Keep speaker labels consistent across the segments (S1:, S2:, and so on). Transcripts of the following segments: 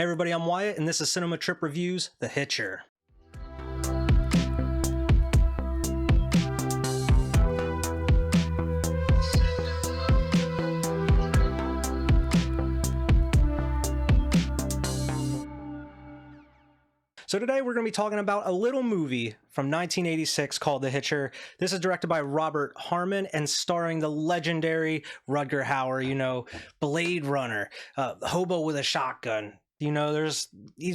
S1: Hey everybody, I'm Wyatt, and this is Cinema Trip Reviews, The Hitcher. So today we're going to be talking about a little movie from 1986 called The Hitcher. This is directed by Robert Harmon and starring the legendary Rutger Hauer, Blade Runner, Hobo with a Shotgun. He's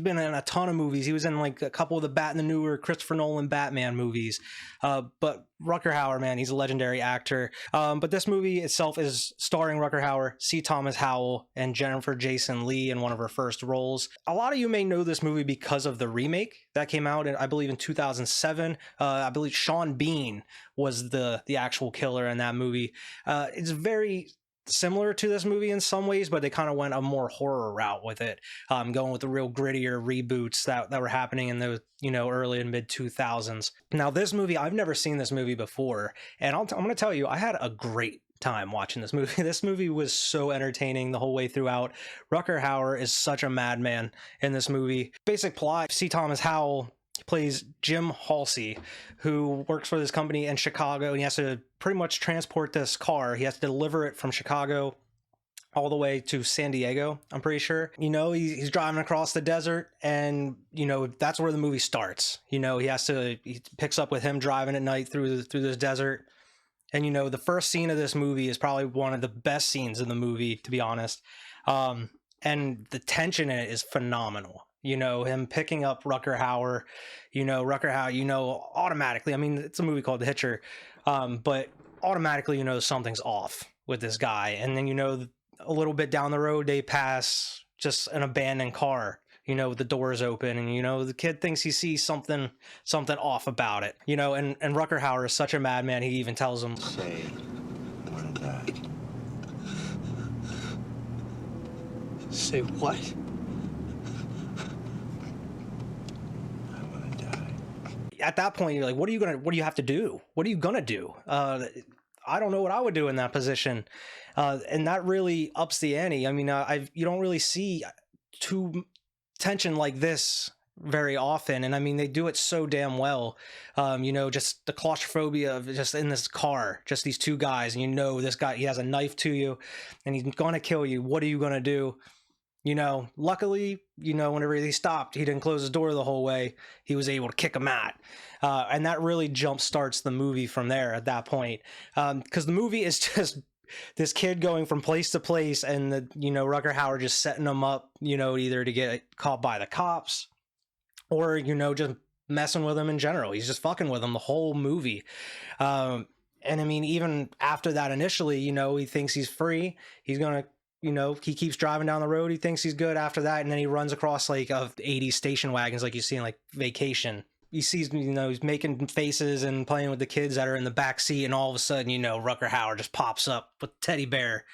S1: been in a ton of movies. He was in like a couple of the newer Christopher Nolan Batman movies. But Rutger Hauer, man, he's a legendary actor. But this movie itself is starring Rutger Hauer, C. Thomas Howell, and Jennifer Jason Leigh in one of her first roles. A lot of you may know this movie because of the remake that came out, I believe, in 2007. I believe Sean Bean was the actual killer in that movie. It's very similar to this movie in some ways, but they kind of went a more horror route with it, going with the real grittier reboots that were happening in the early and mid 2000s. Now this movie, I've never seen this movie before, and I'm going to tell you, I had a great time watching this movie. This movie was so entertaining the whole way throughout. Rutger Hauer is such a madman in this movie. Basic plot: C. Thomas Howell plays Jim Halsey, who works for this company in Chicago, and he has to pretty much transport this car. He has to deliver it from Chicago all the way to San Diego, I'm pretty sure. He's driving across the desert, and that's where the movie starts. He picks up with him driving at night through this desert. And the first scene of this movie is probably one of the best scenes in the movie, to be honest. And the tension in it is phenomenal. Him picking up Rutger Hauer, automatically, I mean, it's a movie called The Hitcher, but automatically, something's off with this guy. And then, a little bit down the road, they pass just an abandoned car, with the doors open, and, the kid thinks he sees something off about it, and Rutger Hauer is such a madman. He even tells him,
S2: "Say, I want to die."
S3: Say what?
S1: At that point, you're like, what do you have to do? What are you gonna do? I don't know what I would do in that position. And that really ups the ante. I mean, you don't really see tension like this very often. And I mean, they do it so damn well. Just the claustrophobia of just in this car, just these two guys, and this guy, he has a knife to you and he's gonna kill you. What are you gonna do? Luckily, whenever he stopped, he didn't close his door the whole way. He was able to kick him out. And that really jump starts the movie from there at that point. Because the movie is just this kid going from place to place, and Rutger Hauer just setting him up, either to get caught by the cops or, just messing with him in general. He's just fucking with him the whole movie. And I mean, even after that, initially, he thinks he's free. He's going to, he keeps driving down the road. He thinks he's good after that. And then he runs across like 80 station wagons, like you see in like Vacation. He sees, he's making faces and playing with the kids that are in the back seat. And all of a sudden, Rutger Hauer just pops up with teddy bear.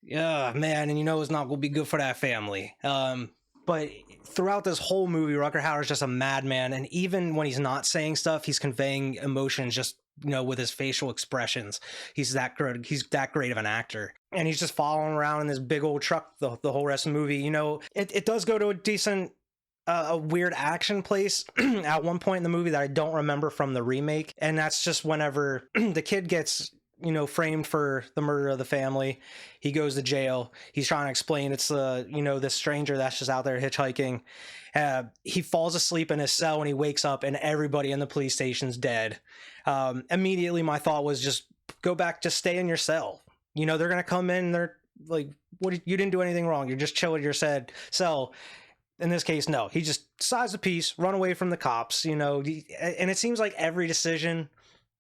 S1: Yeah, man. And it's not going to be good for that family. But throughout this whole movie, Rutger Hauer is just a madman. And even when he's not saying stuff, he's conveying emotions just, with his facial expressions. He's that good. He's that great of an actor. And he's just following around in this big old truck the whole rest of the movie. It does go to a decent, a weird action place at one point in the movie that I don't remember from the remake. And that's just whenever the kid gets, framed for the murder of the family. He goes to jail. He's trying to explain it's this stranger that's just out there hitchhiking. He falls asleep in his cell when he wakes up, and everybody in the police station's dead. Immediately my thought was just go back, just stay in your cell. They're gonna come in, they're like, you didn't do anything wrong, you're just chilling in your cell. In this case, no, he just decides a piece, run away from the cops, and it seems like every decision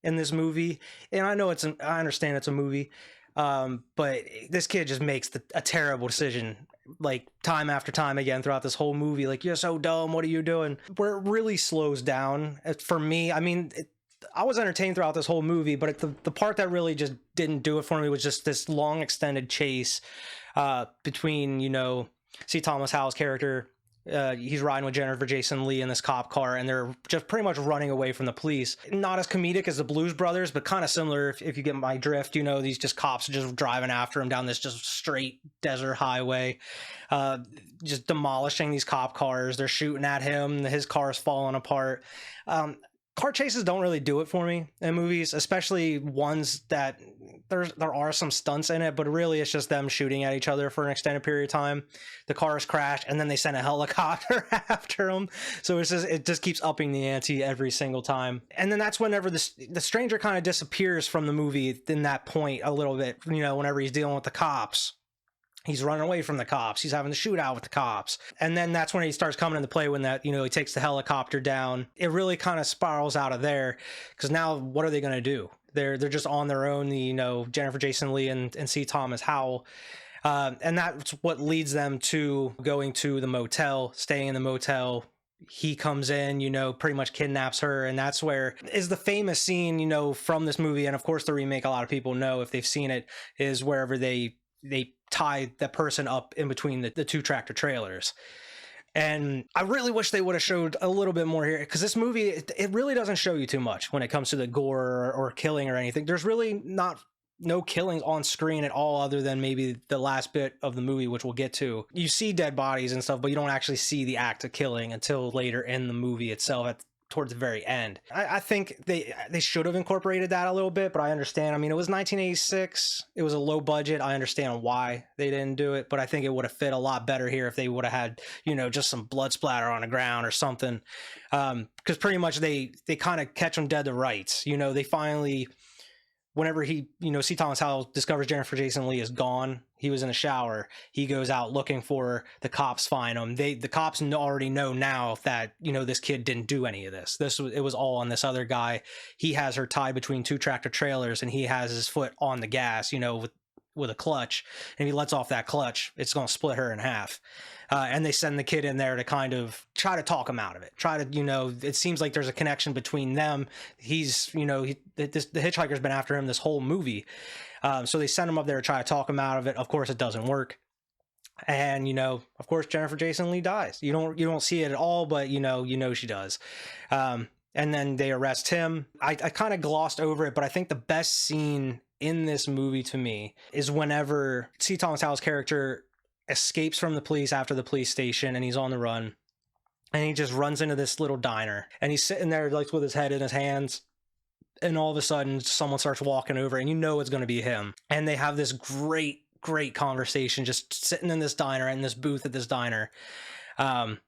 S1: in this movie, and I understand it's a movie, but this kid just makes a terrible decision, like time after time again throughout this whole movie. Like, you're so dumb, what are you doing? Where it really slows down for me, I mean, I was entertained throughout this whole movie, but the part that really just didn't do it for me was just this long extended chase between, C. Thomas Howell's character He's riding with Jennifer Jason Leigh in this cop car, and they're just pretty much running away from the police. Not as comedic as the Blues Brothers, but kind of similar, if you get my drift. You know, these just cops are just driving after him down this just straight desert highway, just demolishing these cop cars. They're shooting at him. His car is falling apart. Car chases don't really do it for me in movies, especially ones that there are some stunts in it, but really it's just them shooting at each other for an extended period of time. The cars crash and then they send a helicopter after them. So it just keeps upping the ante every single time. And then that's whenever the stranger kind of disappears from the movie in that point a little bit, you know, whenever he's dealing with the cops. He's running away from the cops. He's having the shootout with the cops. And then that's when he starts coming into play when that, you know, he takes the helicopter down. It really kind of spirals out of there because now what are they going to do? They're just on their own, you know, Jennifer Jason Leigh and C. Thomas Howell. And that's what leads them to going to the motel, staying in the motel. He comes in, you know, pretty much kidnaps her. And that's where is the famous scene, you know, from this movie. And of course, the remake, a lot of people know if they've seen it, is wherever they tie that person up in between the two tractor trailers. And I really wish they would have showed a little bit more here, because this movie, it really doesn't show you too much when it comes to the gore or killing or anything. There's really no killings on screen at all, other than maybe the last bit of the movie, which we'll get to. You see dead bodies and stuff, but you don't actually see the act of killing until later in the movie itself, towards the very end. I think they should have incorporated that a little bit, but I understand. I mean, it was 1986. It was a low budget. I understand why they didn't do it, but I think it would have fit a lot better here if they would have had, you know, just some blood splatter on the ground or something. Because pretty much they kind of catch them dead to rights. You know, they finally, whenever he, you know, C. Thomas Howell discovers Jennifer Jason Leigh is gone. He was in a shower. He goes out looking for her. The cops find him. The cops already know now that, you know, this kid didn't do any of this. It was all on this other guy. He has her tied between two tractor trailers, and he has his foot on the gas, you know, with a clutch. And if he lets off that clutch, it's going to split her in half. And they send the kid in there to kind of try to talk him out of it. Try to, you know, it seems like there's a connection between them. He's, you know, the hitchhiker's been after him this whole movie. So they send him up there to try to talk him out of it. Of course, it doesn't work. And, you know, of course, Jennifer Jason Leigh dies. You don't see it at all, but you know she does. And then they arrest him. I kind of glossed over it, but I think the best scene in this movie to me is whenever C. Thomas Howell's character escapes from the police after the police station, and he's on the run, and he just runs into this little diner, and he's sitting there like with his head in his hands, and all of a sudden someone starts walking over, and you know it's going to be him, and they have this great conversation just sitting in this diner, in this booth at this diner, and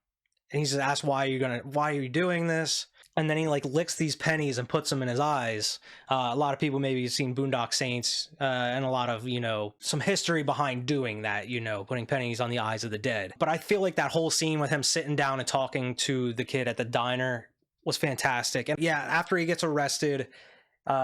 S1: he just asks, why are you doing this? And then he like licks these pennies and puts them in his eyes. A lot of people maybe have seen Boondock Saints, and a lot of, you know, some history behind doing that, you know, putting pennies on the eyes of the dead. But I feel like that whole scene with him sitting down and talking to the kid at the diner was fantastic. And yeah, after he gets arrested,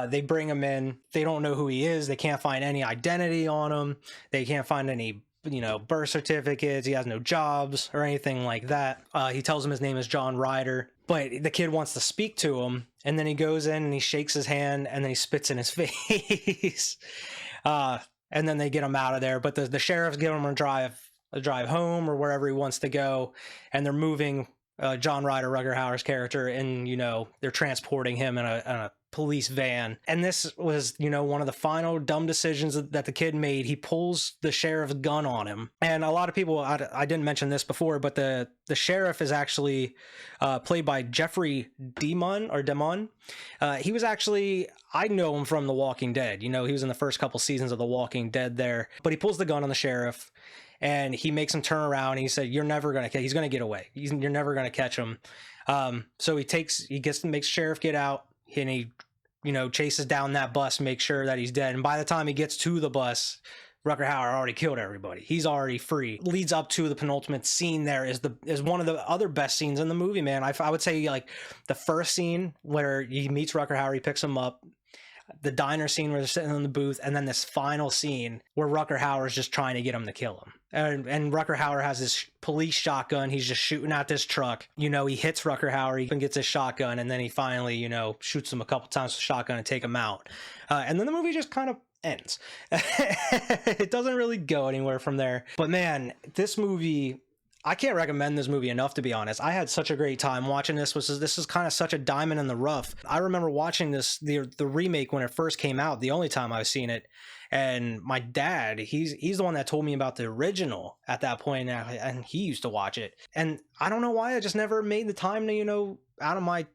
S1: they bring him in. They don't know who he is. They can't find any identity on him. They can't find any, you know, birth certificates. He has no jobs or anything like that. He tells him his name is John Ryder, but the kid wants to speak to him, and then he goes in and he shakes his hand, and then he spits in his face. And then they get him out of there, but the sheriff's giving him a drive home or wherever he wants to go, and they're moving John Ryder, Rutger Hauer's character, and, you know, they're transporting him in a police van. And this was, you know, one of the final dumb decisions that the kid made. He pulls the sheriff's gun on him, and a lot of people, I didn't mention this before, but the sheriff is actually played by Jeffrey Demon. He was actually, I know him from The Walking Dead. You know, he was in the first couple seasons of The Walking Dead there, but he pulls the gun on the sheriff, and he makes him turn around, and he said, he's going to get away. You're never going to catch him. So he makes sheriff get out, and he, you know, chases down that bus, makes sure that he's dead. And by the time he gets to the bus, Rutger Hauer already killed everybody. He's already free. Leads up to the penultimate scene there is one of the other best scenes in the movie, man. I would say, like, the first scene where he meets Rutger Hauer, he picks him up, the diner scene where they're sitting in the booth, and then this final scene where Rutger Hauer is just trying to get him to kill him. And Rutger Hauer has this police shotgun. He's just shooting at this truck. You know, he hits Rutger Hauer, he gets his shotgun, and then he finally, you know, shoots him a couple times with a shotgun and take him out. And then the movie just kind of ends. It doesn't really go anywhere from there. But man, this movie, I can't recommend this movie enough, to be honest. I had such a great time watching this. This is kind of such a diamond in the rough. I remember watching the remake when it first came out, the only time I've seen it. And my dad, he's the one that told me about the original at that point, and he used to watch it. And I don't know why I just never made the time to, out of my,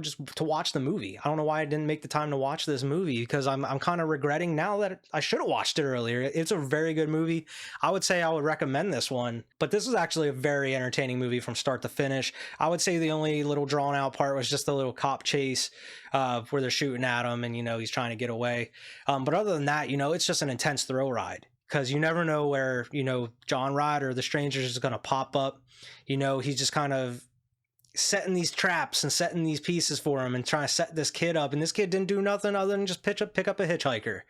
S1: just to watch the movie. I don't know why I didn't make the time to watch this movie, because I'm kind of regretting now that I should have watched it earlier. It's a very good movie. I would say I would recommend this one, but this is actually a very entertaining movie from start to finish. I would say the only little drawn out part was just the little cop chase where they're shooting at him and, he's trying to get away. But other than that, it's just an intense thrill ride, because you never know where, John Ryder, the stranger, is going to pop up. He's just kind of setting these traps and setting these pieces for him and trying to set this kid up. And this kid didn't do nothing other than just pick up a hitchhiker.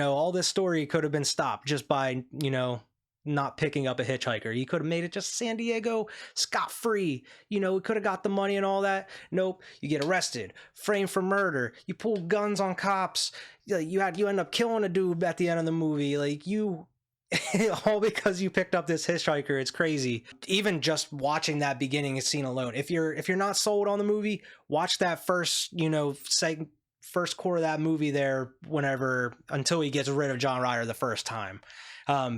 S1: All this story could have been stopped just by, not picking up a hitchhiker. He could have made it just San Diego scot-free. We could have got the money and all that. Nope. You get arrested, framed for murder. You pull guns on cops. You end up killing a dude at the end of the movie. All because you picked up this hitchhiker. It's crazy. Even just watching that beginning scene alone, if you're not sold on the movie, watch that first first quarter of that movie there, until he gets rid of John Ryder the first time,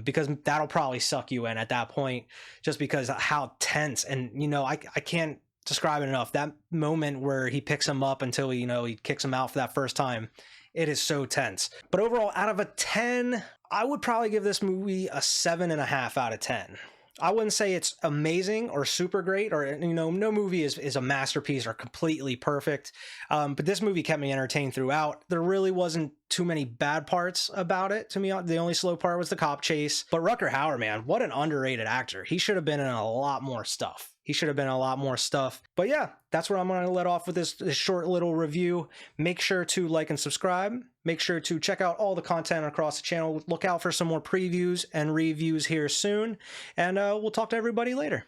S1: because that'll probably suck you in at that point, just because how tense. And I can't describe it enough. That moment where he picks him up until he kicks him out for that first time, it is so tense. But overall, out of a 10, I would probably give this movie a 7.5 out of 10. I wouldn't say it's amazing or super great, or no movie is a masterpiece or completely perfect. But this movie kept me entertained throughout. There really wasn't too many bad parts about it to me. The only slow part was the cop chase. But Rutger Hauer, man, what an underrated actor. He should have been in a lot more stuff. But yeah, that's where I'm going to let off with this short little review. Make sure to like and subscribe. Make sure to check out all the content across the channel. Look out for some more previews and reviews here soon. And we'll talk to everybody later.